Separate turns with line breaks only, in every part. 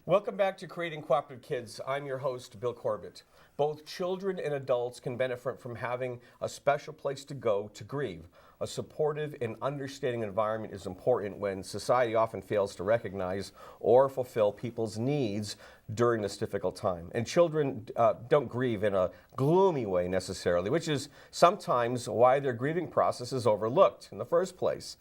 Welcome back to Creating Cooperative Kids. I'm your host, Bill Corbett. Both children and adults can benefit from having a special place to go to grieve. A supportive and understanding environment is important when society often fails to recognize or fulfill people's needs during this difficult time. And children don't grieve in a gloomy way necessarily, which is sometimes why their grieving process is overlooked in the first place.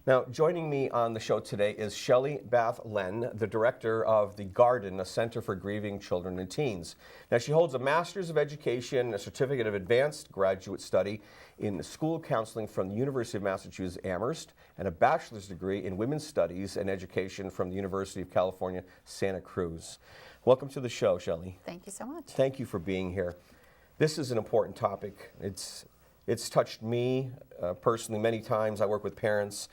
Now, joining me on the show today is Shelly Bathe Lenn, the director of the Garden, a center for grieving children and teens. Now, she holds a Master's of Education, a Certificate of Advanced Graduate Study in School Counseling from the University of Massachusetts Amherst, and a bachelor's degree in Women's Studies and Education from the University of California, Santa Cruz. Welcome to the show, Shelly.
Thank you so much.
Thank you for being here. This is an important topic. It's touched me personally many times. I work with parents,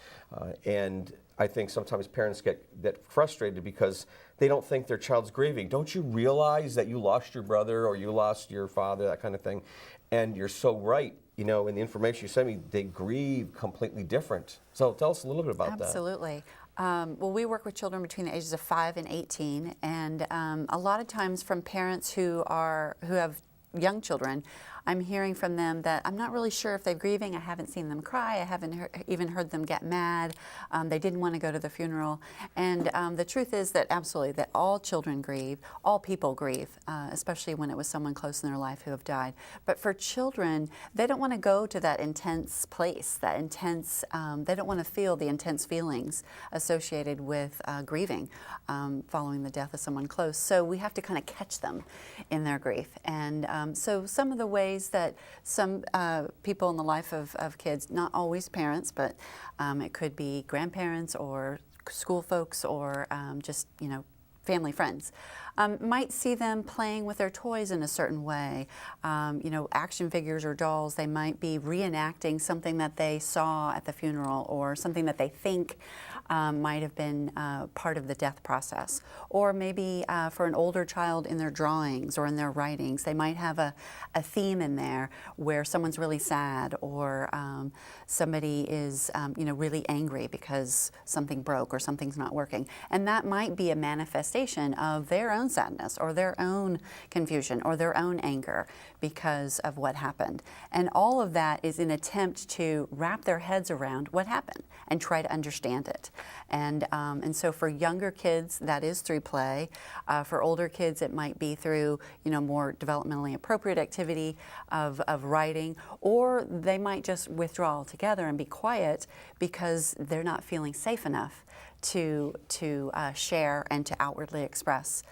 and I think sometimes parents get frustrated because they don't think their child's grieving. Don't you realize that you lost your brother or you lost your father, that kind of thing? And you're so right. You know, in the information you sent me, they grieve completely different. So tell us a little bit about that.
Absolutely. Well, we work with children between the ages of 5 and 18, and a lot of times from parents who have young children, I'm hearing from them that I'm not really sure if they're grieving. I haven't seen them cry. I haven't even heard them get mad. They didn't want to go to the funeral. And the truth is that absolutely, that all children grieve, all people grieve, especially when it was someone close in their life who have died. But for children, they don't want to go to that intense place, that intense, they don't want to feel the intense feelings associated with grieving following the death of someone close. So we have to kind of catch them in their grief. And so some of the ways that some people in the life of kids, not always parents, but it could be grandparents or school folks or just, family friends, might see them playing with their toys in a certain way. Action figures or dolls, they might be reenacting something that they saw at the funeral or something that they think might have been part of the death process. Or maybe for an older child in their drawings or in their writings, they might have a theme in there where someone's really sad or somebody is really angry because something broke or something's not working. And that might be a manifestation of their own sadness or their own confusion or their own anger because of what happened. And all of that is an attempt to wrap their heads around what happened and try to understand it. And so for younger kids, that is through play. For older kids, it might be through more developmentally appropriate activity of writing, or they might just withdraw altogether and be quiet because they're not feeling safe enough to share and to outwardly express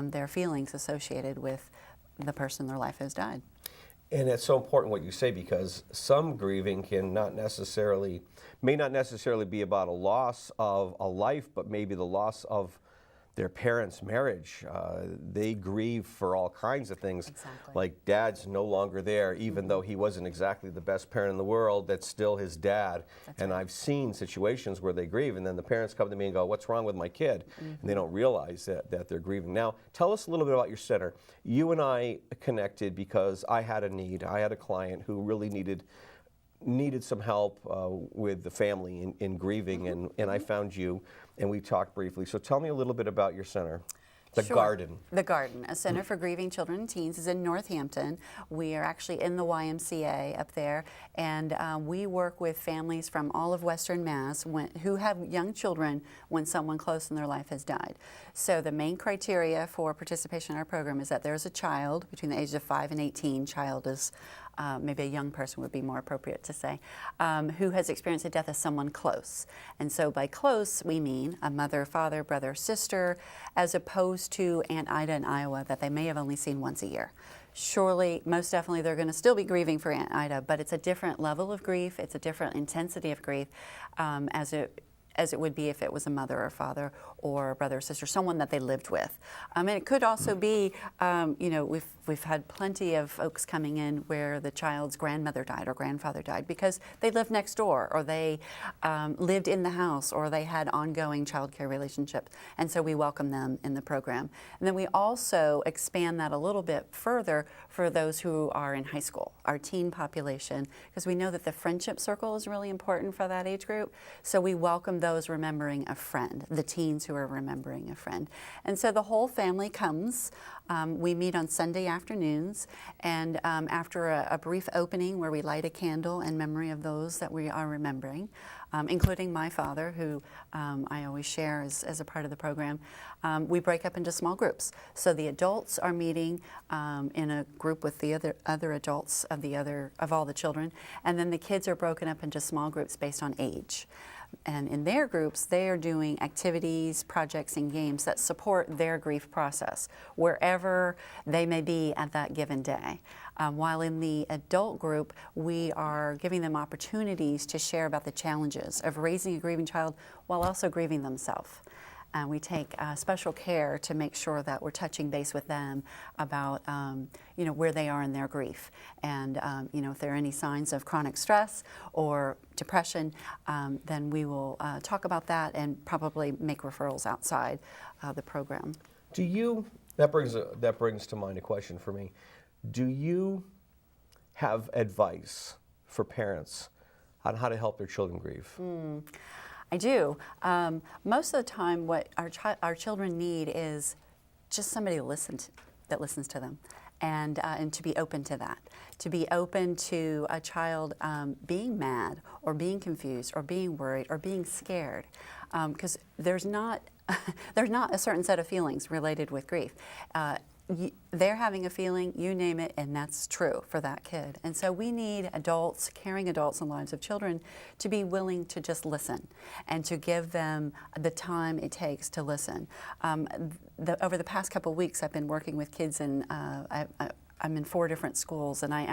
their feelings associated with the person their life has died.
And it's so important what you say, because some grieving may not necessarily be about a loss of a life, but maybe the loss of their parents' marriage. They grieve for all kinds of things.
Exactly.
Like dad's no longer there, even though he wasn't exactly the best parent in the world, that's still his dad.
That's
and
right.
I've seen situations where they grieve, and then the parents come to me and go, what's wrong with my kid? And they don't realize that they're grieving. Now, tell us a little bit about your center. You and I connected because I had a need. I had a client who really needed some help with the family in grieving, and I found you, and we talked briefly. So tell me a little bit about your center. The
Sure.
Garden.
The Garden, a center for grieving children and teens, is in Northampton. We are actually in the YMCA up there, and we work with families from all of Western Mass who have young children when someone close in their life has died. So the main criteria for participation in our program is that there's a child between the ages of 5 and 18. Child is maybe a young person would be more appropriate to say, who has experienced the death of someone close. And so by close, we mean a mother, father, brother, sister, as opposed to Aunt Ida in Iowa that they may have only seen once a year. Surely, most definitely, they're going to still be grieving for Aunt Ida, but it's a different level of grief, it's a different intensity of grief as it would be if it was a mother or father or brother or sister, someone that they lived with. And it could also be, if we've had plenty of folks coming in where the child's grandmother died or grandfather died because they lived next door, or they lived in the house, or they had ongoing child care relationships. And so we welcome them in the program. And then we also expand that a little bit further for those who are in high school, our teen population, because we know that the friendship circle is really important for that age group. So we welcome those remembering a friend, the teens who are remembering a friend. And so the whole family comes. We meet on Sunday afternoons, and after a brief opening where we light a candle in memory of those that we are remembering, including my father, who I always share as a part of the program, we break up into small groups. So the adults are meeting in a group with the other adults of all the children, and then the kids are broken up into small groups based on age. And in their groups, they are doing activities, projects, and games that support their grief process, wherever they may be at that given day. While in the adult group, we are giving them opportunities to share about the challenges of raising a grieving child while also grieving themselves. We take special care to make sure that we're touching base with them about where they are in their grief, and if there are any signs of chronic stress or depression, then we will talk about that and probably make referrals outside the program.
That brings to mind a question for me. Do you have advice for parents on how to help their children grieve?
I do. Most of the time, what our children need is just somebody that listens to them, and to be open to that, to be open to a child being mad or being confused or being worried or being scared, because there's not a certain set of feelings related with grief. They're having a feeling, you name it, and that's true for that kid. And so we need adults, caring adults in the lives of children, to be willing to just listen and to give them the time it takes to listen. Over the past couple of weeks, I've been working with kids, and I'm in 4 different schools, and I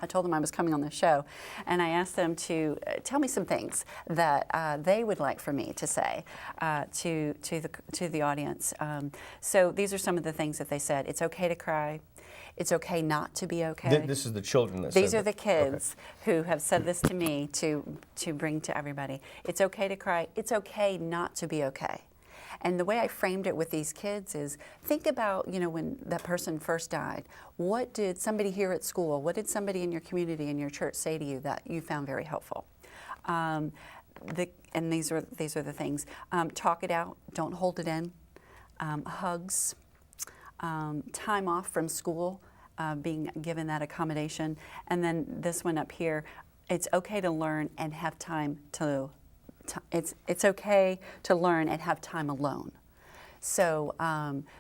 told them I was coming on the show, and I asked them to tell me some things that they would like for me to say to the audience. So these are some of the things that they said. It's okay to cry. It's okay not to be okay.
This is the children that
These
said
are the kids who have said this to me to bring to everybody. It's okay to cry. It's okay not to be okay. And the way I framed it with these kids is, think about, when that person first died, what did somebody here at school, what did somebody in your community, in your church say to you that you found very helpful? And these are the things. Talk it out, don't hold it in. Hugs, time off from school, being given that accommodation. And then this one up here, it's okay to learn and have time to it's okay to learn and have time alone. So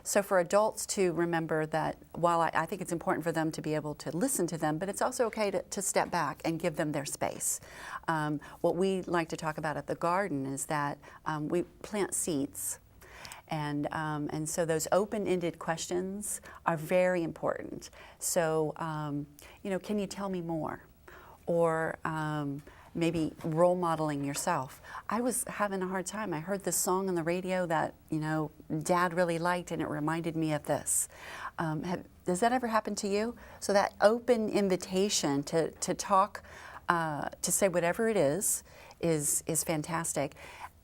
for adults to remember that while I think it's important for them to be able to listen to them, but it's also okay to step back and give them their space. What we like to talk about at the garden is that we plant seeds. And so those open-ended questions are very important. So, can you tell me more? Or maybe role modeling yourself. I was having a hard time. I heard this song on the radio that, Dad really liked, and it reminded me of this. Does that ever happen to you? So that open invitation to talk, to say whatever it is fantastic.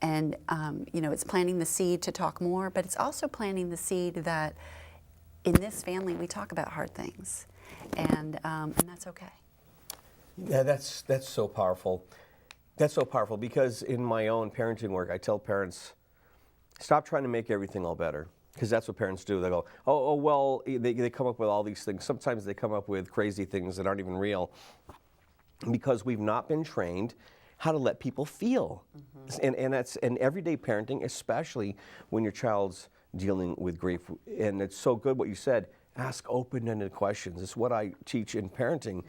And, it's planting the seed to talk more, but it's also planting the seed that in this family we talk about hard things, and that's okay.
Yeah, that's so powerful. That's so powerful, because in my own parenting work, I tell parents, stop trying to make everything all better, because that's what parents do. They go, well, they come up with all these things. Sometimes they come up with crazy things that aren't even real, because we've not been trained how to let people feel. Mm-hmm. And that's in everyday parenting, especially when your child's dealing with grief. And it's so good what you said, ask open-ended questions. It's what I teach in parenting.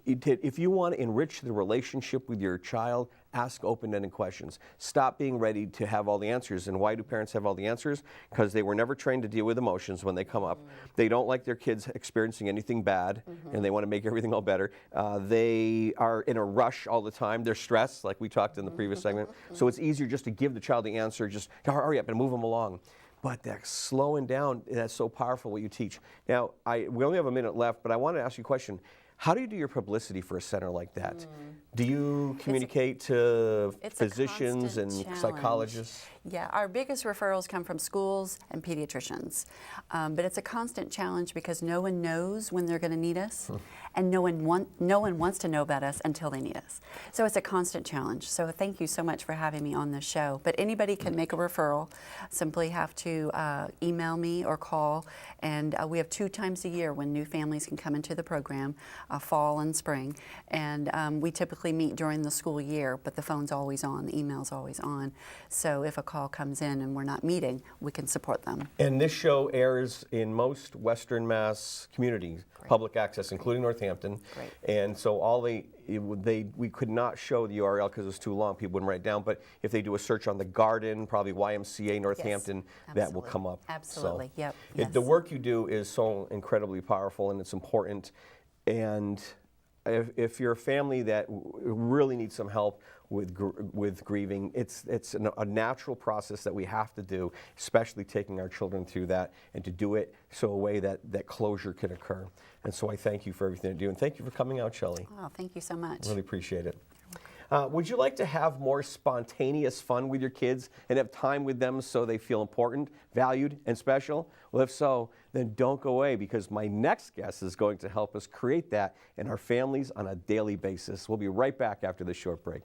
If you want to enrich the relationship with your child, ask open-ended questions. Stop being ready to have all the answers. And why do parents have all the answers? Because they were never trained to deal with emotions when they come up. They don't like their kids experiencing anything bad, and they want to make everything all better. They are in a rush all the time. They're stressed, like we talked in the previous segment. So it's easier just to give the child the answer, just hurry up and move them along. But that slowing down, that's so powerful what you teach. Now, we only have a minute left, but I want to ask you a question. How do you do your publicity for a center like that? Do you communicate to physicians and psychologists?
Yeah, our biggest referrals come from schools and pediatricians. But it's a constant challenge because no one knows when they're going to need us, and no one wants to know about us until they need us. So it's a constant challenge. So thank you so much for having me on this show. But anybody can make a referral. Simply have to email me or call. And we have 2 times a year when new families can come into the program, fall and spring. And we typically meet during the school year, but the phone's always on, the email's always on. So if a call comes in and we're not meeting, we can support them.
And this show airs in most Western Mass communities, public access, including Northampton.
Great.
And so we could not show the URL because it was too long. People wouldn't write it down. But if they do a search on the Garden, probably YMCA Northampton, that will come up.
Absolutely.
So,
yep.
The work you do is so incredibly powerful, and it's important. And if you're a family that really needs some help with grieving, it's a natural process that we have to do, especially taking our children through that, and to do it so a way that closure can occur. And so I thank you for everything you do, and thank you for coming out, Shelly.
Oh, thank you so much.
Really appreciate it. Would you like to have more spontaneous fun with your kids and have time with them so they feel important, valued, and special? Well, if so, then don't go away, because my next guest is going to help us create that in our families on a daily basis. We'll be right back after this short break.